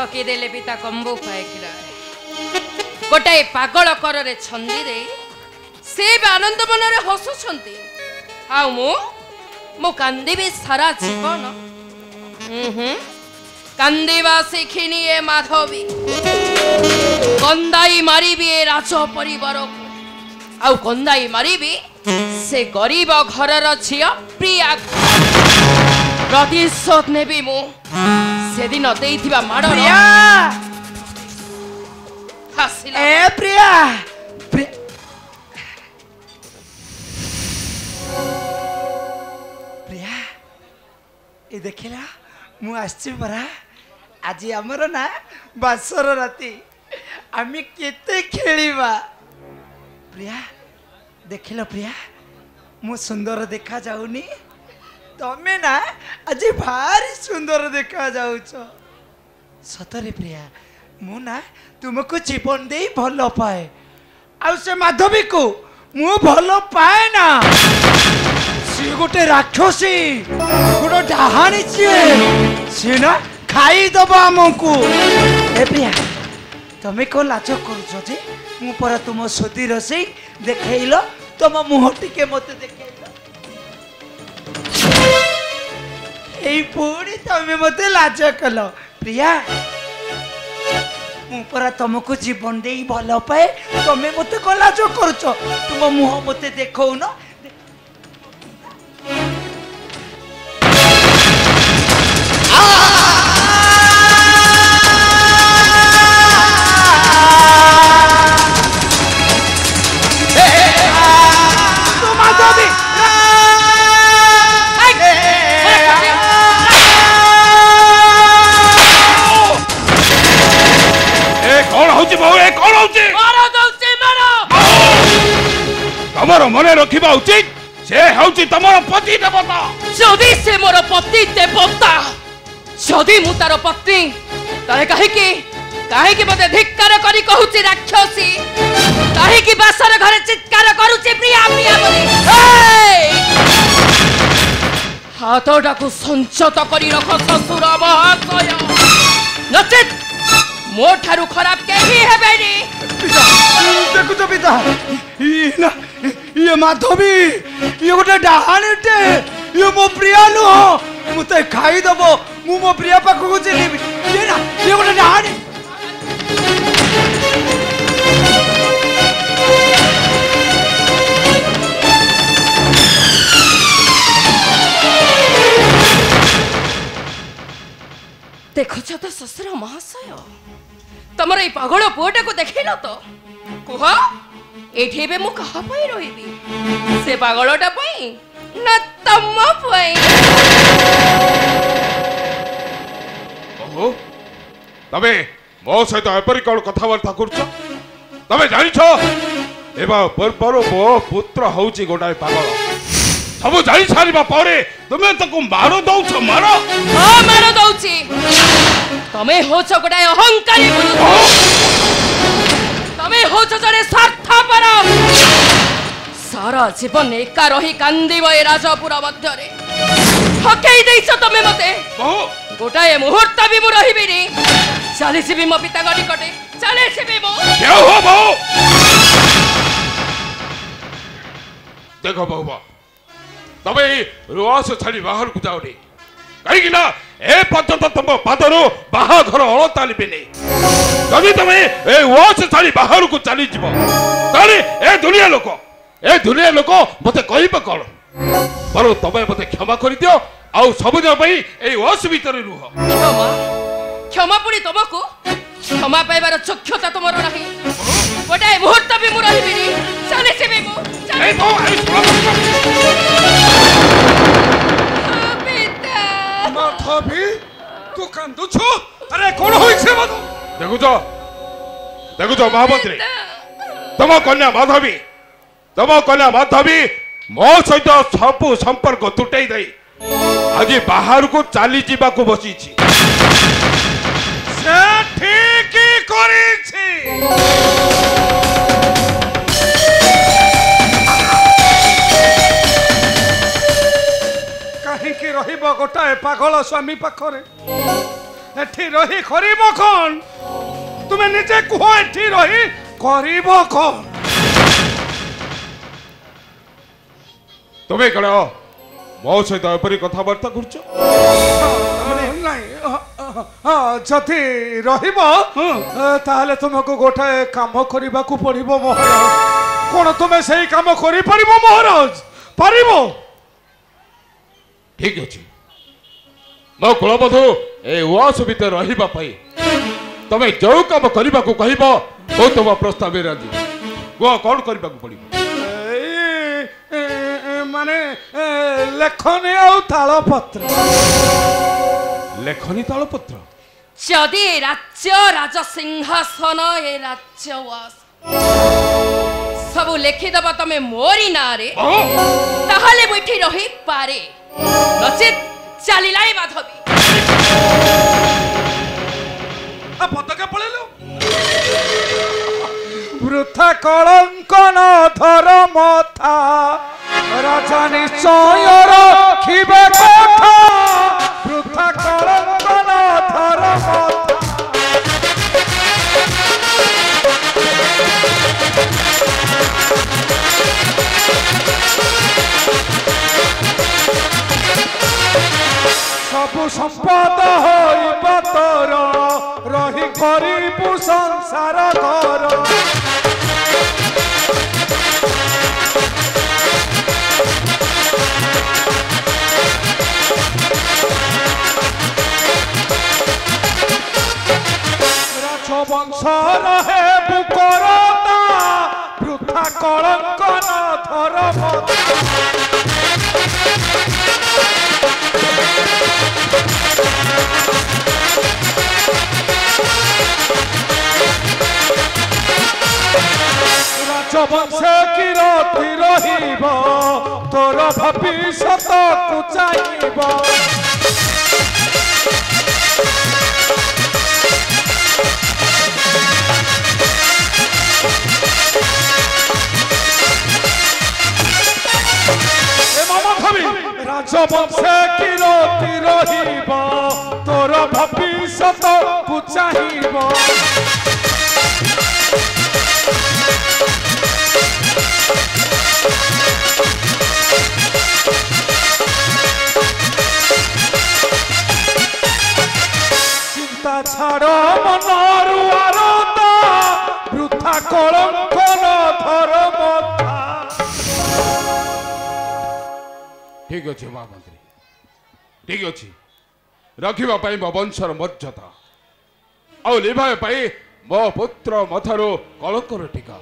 ठकी देले पिता कंबू पाइकिरा गोटाए पागल कर छंदी दे से आनंद मन रे हसुछंती आ मु कांदीबी सारा जीवन कांदीबा शिखिनी ए माधवी कंदाई मारिबी ए राज परिवार आउ कंदाई मारिबी से गरीब घरर झिया प्रिया प्रतिशोध नेबी मु से दिन देइथिबा माड़ प्रिया हासिला ए प्रिया प्रिया ए देखिला मु आछि परा आज हमर ना बासर राती आमी केते खेलिबा प्रिया देखिलो प्रिया मु सुंदर देखा जाउनी तमे ना आज भारी सुंदर देखा जाउछ सतरे प्रिया मु ना तुमको जीवन दे भलो पाए आ से माधवी को मु भलो पाए ना सी गोटे राक्षसी गोटे डाहाणी सी ना खाई दबा हमको ए प्रिया तमे को लाज करूछ जे मु पर तुम सोती रसई देखैलो तुम मुह टिके मते देखैलो एई पूरी तमे मते लाज कलो प्रिया मु पर तुमको जीवन दे भलो पाए तमे मते को लाज करूछ तुम मुह मते देखौ न तमर मन रखा उचित से हूँ तमर पति देवता जदि से मोर पति देवता जदि मु तार पत्नी ताहे कहीं मते धिक्कार करी कहूची राक्षसी कहीं बासर घरे चित्कार करूची प्रिया प्रिया बोली हाथटा को संचत करी रख ससुर महाशय नचित मो ठारू खराब केही हेबेनी देखु तो पिता ये माधवी ये गोटे डाहाणीटे ये मो प्रिया नुह मुते खाई दबो मु मो प्रिया पाखु चलीबी ये ना ये गोटे डाहाणी देखुछ तो ससुर महाशय तमर ए पागल पुअटा को देखैल तो कुह एठी बे मु कहा पई रहिबी से पागलटा पई ना तम पई ओहो तबे मो सहित एपरी कोन कथावार्ता करछ तबे जानि छ एबा परपर मो पुत्र होउची गोटाय पागल सब जानि सारिबा परे तुमे तको मारो दउछ मारो हां मारो दउची तमे होछ गोटाय अहंकारी तमे होछ जरे स्वार्थपर सारा जीवन एका रही कांदीब ए राजपुर मध्य रे ठकई देइछ तमे मते गोटाए मुहूर्त भी मु रहिबिनी चली छिबी मो पिता गडी कटे चले छिबी मो क्या हो बहु देखो बहुबा तबे रुआस छाड़ी बाहर को जाओनी कहीं ना ए पर्यंत तुम पादरू बाहाघर अलता लिबिनी जदि तुम ए वास छाड़ी बाहर को चली जीव ताले ए दुनिया लोक मते कहबे कोन पर तबे मते क्षमा कर दियो आउ सबदिन पई ए वास भीतर रुह क्षमा क्षमा पुणी तुमको क्षमा पाइबार चक्षता तुमर नाही गोटे मुहूर्त भी मु रहिबिनी चले छिबी मु ए बो माधवी तू कांदु छु अरे कोन होई छे मत देखुछ महामंत्री तम कन्या माधवी मो सहित सब संपर्क तुटई दई आज बाहर को चली जीवा को बसी से ठीक करी छी कहीं की रहिब गोटाए पागल स्वामी पाखरे এটি রহি করিব কোন তুমি নিজে কুহ এটি রহি করিব কোন তুমি কଣ ମୋ ସହିତ ଏପରି କଥାବାର୍ତ୍ତା କରୁଛ ନାଇଁ ଯଦି ରହିବ ତାହେଲେ ତୁମକୁ ଗୋଟାଏ କାମ କରିବାକୁ ପଡିବ ମହାରାଜ କଣ ତୁମେ ସେଇ କାମ କରିପାରିବ ମହାରାଜ ପାରିବ ଠିକ ଅଛି ମୋ କୁଳବଧୂ ଏ ଉଆସ ଭିତରେ ରହିବା ପାଇଁ ତମେ ଯୋଉ କାମ କରିବାକୁ କହିବ ମୁଁ ତୁମ ପ୍ରସ୍ତାବରେ ରାଜି କୁହ କଣ କରିବାକୁ ପଡିବ ମାନେ ଲେଖନୀ ଆଉ ତାଳପତ୍ର ଲେଖନୀ ତାଳପତ୍ର ଯଦି ରାଜ୍ୟ ରାଜସିଂହାସନ ଏ ରାଜ୍ୟ ଉଆସ ସବୁ ଲେଖିଦବ ତମେ ମୋରି ନାଁରେ ତାହେଲେ ମୁଁ ଏଠି ରହିପାରେ ନଚେତ ଚାଲିଲାଇ ମାଧବୀ ପତାକା ପଳେଇଲୁ ବୃଥା କଳଙ୍କନ ଧର୍ମଥା ରାଜା ନିଶ୍ଚୟ ରଖିବେ କଥା ବୃଥା କଳଙ୍କନ ଧର୍ମଥା ସବୁ ସମ୍ପଦ ହୋଇବ ତୋର ରହି କରିବୁ ସଂସାର ଘର ରାଜବଂଶର ହେବୁ କରତା ବୃଥା କଳଙ୍କନ ଧର୍ମଥା ରାଜବଂଶ କିରତି ରହିବ ତୋର ଭବିଷ୍ୟତକୁ ଚାହିଁବ ରାଜବଂଶ କିରତି ରହିବ ତୋର ଭବିଷ୍ୟତକୁ ଚାହିଁବ ଚିନ୍ତା ଛାଡ଼ ମନରୁ ଆରତା ବୃଥା କଳଙ୍କନ ଧର୍ମଥା ଠିକ ଅଛି ମହାମନ୍ତ୍ରୀ ଠିକ ଅଛି ରଖିବା ପାଇଁ ମୋ ବଂଶର ମର୍ଯ୍ୟାଦା ଆଉ ଲିଭାଇବା ପାଇଁ ମୋ ପୁତ୍ର ମଥାରୁ କଳଙ୍କର ଟୀକା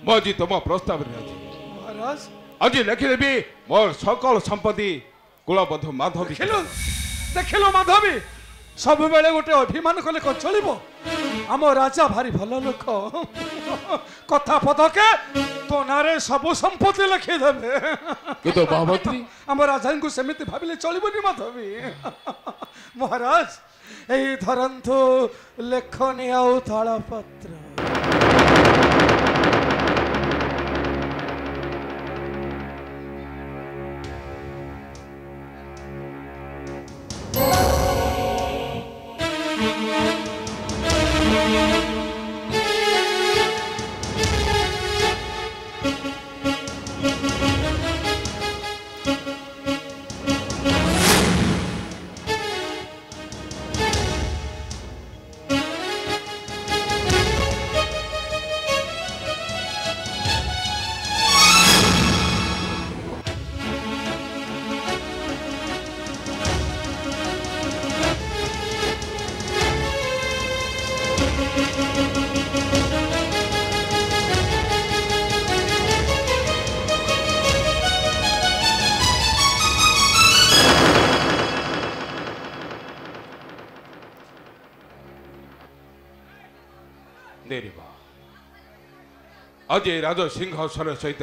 ମୁଁ ଆଜି ତୁମ ପ୍ରସ୍ତାବରେ ରାଜି ମହାରାଜ ଆଜି ଲେଖିଦେବି ମୋର ସକଳ ସମ୍ପତ୍ତି କୁଳବଧୂ ମାଧବୀ ଦେଖିଲୁ ମାଧବୀ ସବୁବେଳେ ଗୋଟେ ଅଭିମାନ କଲେ କଣ ଚଳିବ ଆମ ରାଜା ଭାରି ଭଲ ଲୋକ କଥା ପଦକେ ତୋ ନାଁରେ ସବୁ ସମ୍ପତ୍ତି ଲେଖିଦେବେ କିନ୍ତୁ ମହାମନ୍ତ୍ରୀ ଆମ ରାଜାଙ୍କୁ ସେମିତି ଭାବିଲେ ଚଳିବନି ମାଧବୀ ମହାରାଜ ଏଇ ଧରନ୍ତୁ ଲେଖନୀ ଆଉ ତାଳପତ୍ର आज राज सिंहासन सहित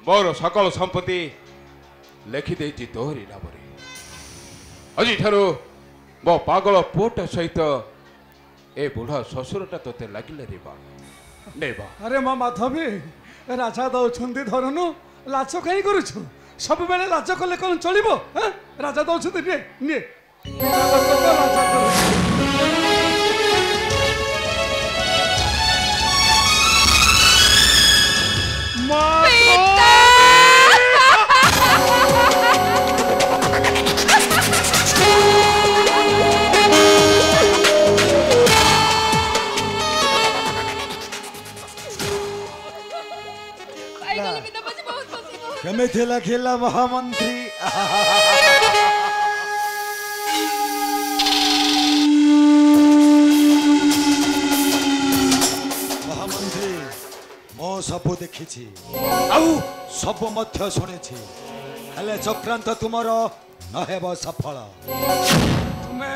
मोर सकल संपत्ति लिखिदे तोहरी नाम आज मो पागल पुट सहित ए बुढ़ा ससुरटा तोते लगिले रे बा ने बा अरे माँ माधवी राजा दौरान धरनु लाच कहीं करुछु सब बेले लाच कले कौन चलिबो राजा दौरान କେମିତି ଲାଗିଲା ମହାମନ୍ତ୍ରୀ? ମହାମନ୍ତ୍ରୀ ମୁଁ ସବୁ ଦେଖିଛି ଆଉ ସବୁ ମଧ୍ୟ ଶୁଣିଛି, ହେଲେ ଚକ୍ରାନ୍ତ ତୁମର ନହେବ ସଫଳ। ତୁମେ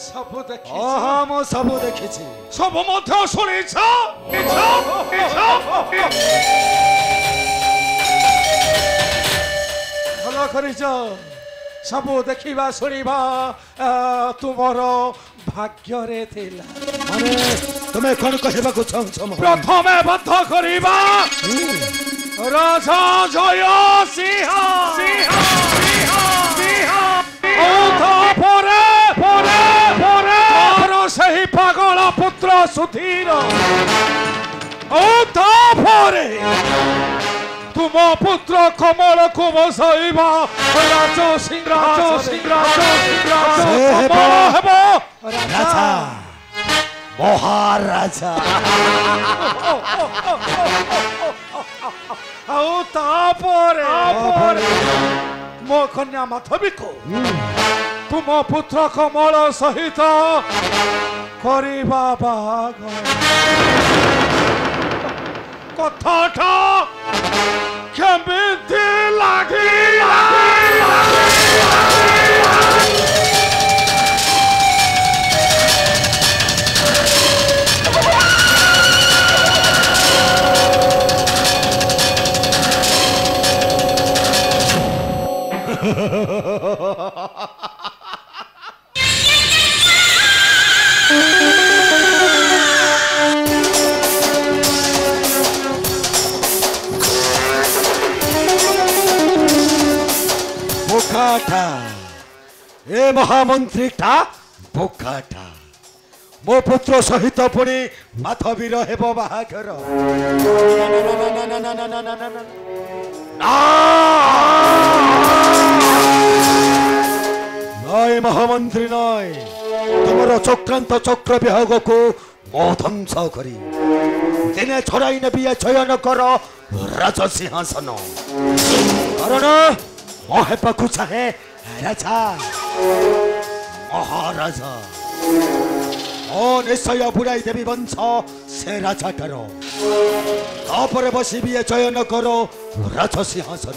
ସବୁ ଦେଖି ମୁଁ ସବୁ ଦେଖିଛି, ସବୁ ମଧ୍ୟ ଶୁଣିଛ। ଭଲ କରିଛ, ସବୁ ଦେଖିବା ଶୁଣିବା ତୁମର ଭାଗ୍ୟରେ ଥିଲା। ମାନେ ତୁମେ କ'ଣ କହିବାକୁ ଚାହୁଁଛ? ପ୍ରଥମେ ବଦ୍ଧ କରିବା ରାଜା ଜୟ ସିଂହ, ତାପରେ ସେହି ପାଗଳ ପୁତ୍ର ସୁଧୀର, ତାପରେ ତୁମ ପୁତ୍ର କମଳକୁ ବସାଇବା ହେବ ରାଜା, ମହାରାଜା। ଆଉ ତାପରେ ମୋ କନ୍ୟା ମାଧବୀକୁ ତୁମ ପୁତ୍ର କମଳ ସହିତ କରିବା ବାହାଘର। କଥାଟା କେମିତି ଲାଗିଲା? ବୋକାଟା, ଏ ମହାମନ୍ତ୍ରୀଟା ବୋକାଟା। ମୋ ପୁତ୍ର ସହିତ ପୁଣି ମାଧବୀର ହେବ ବାହାଘର। নয় মহামন্ত্রী নয়, তোমার চক্রান্ত চক্র বিভাগকু মো ধ্বংস করি দিনে ছড়াই নেবি চয়ন কর রাজ সিংহাসন। কারণ মো হেবাকু চাহে রাজা, মহারাজা। ও নিশ্চয় বুড়াই দেবী বংশ সে রাজাটার, তাপরে বসিবি চয়ন কর রাজ সিংহাসন।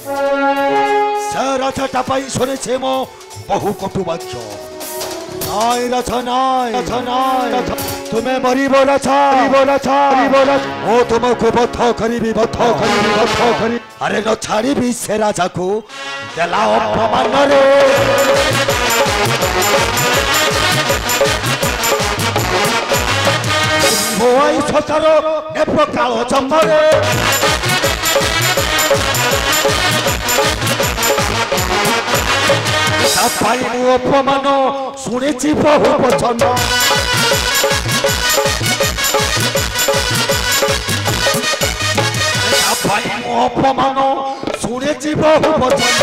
সে রাজাটা পাই শুনেছে মো বহু কটু বাক্য। নাই রাজা, নাই নাই, তুমি মরিব রাজা, ও তোমাকে বদ্ধ করিবি, আরে ন ছাড়িবি সে রাজাকু দেলা অপমানরে। মোয়াই ছতার নেব কাল জম্মরে। তাই মু অপমান শুনেছি বহু বচন। তাই মু অপমান শুনেছি বহু বচন।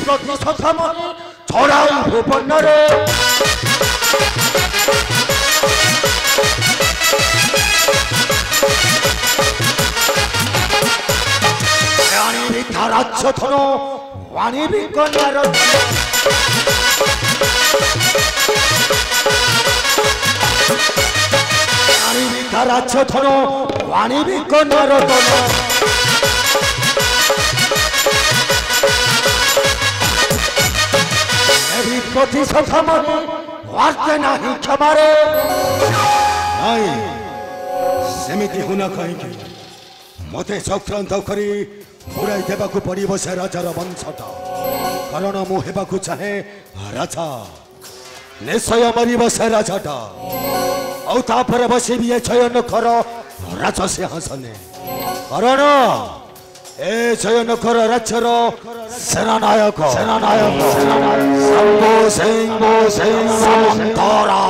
প্রতিশোধ ছড়াই ভুবনরে। আনিবি ধারাচ্ছ ধন, আনিবি কন্যার আনিবি ধারাচ্ছ ধন, আনিবি কন্যার ধন। প্রতিশোধ মানে হওয়াতে নাহি ক্ষমারে। নাই সেমিতি হুনা কাহিঁকি মতে চক্রান্ত করি ঘুরাই দেবাকু পড়িব সে রাজার বংশটা। কারণ মু হেবাকু চাহে রাজা, নিশ্চয় মরিব সে রাজাটা। ଆଉ ତାପରେ ବସିବି ଏ ଚୟନ କର ରାଜ ସିଂହାସନେ। କାରଣ ଏ ଜୟନଗର ରାଜ୍ୟର ସେନାନାୟକ ଶମ୍ଭୁ ସିଂ ସାମନ୍ତରା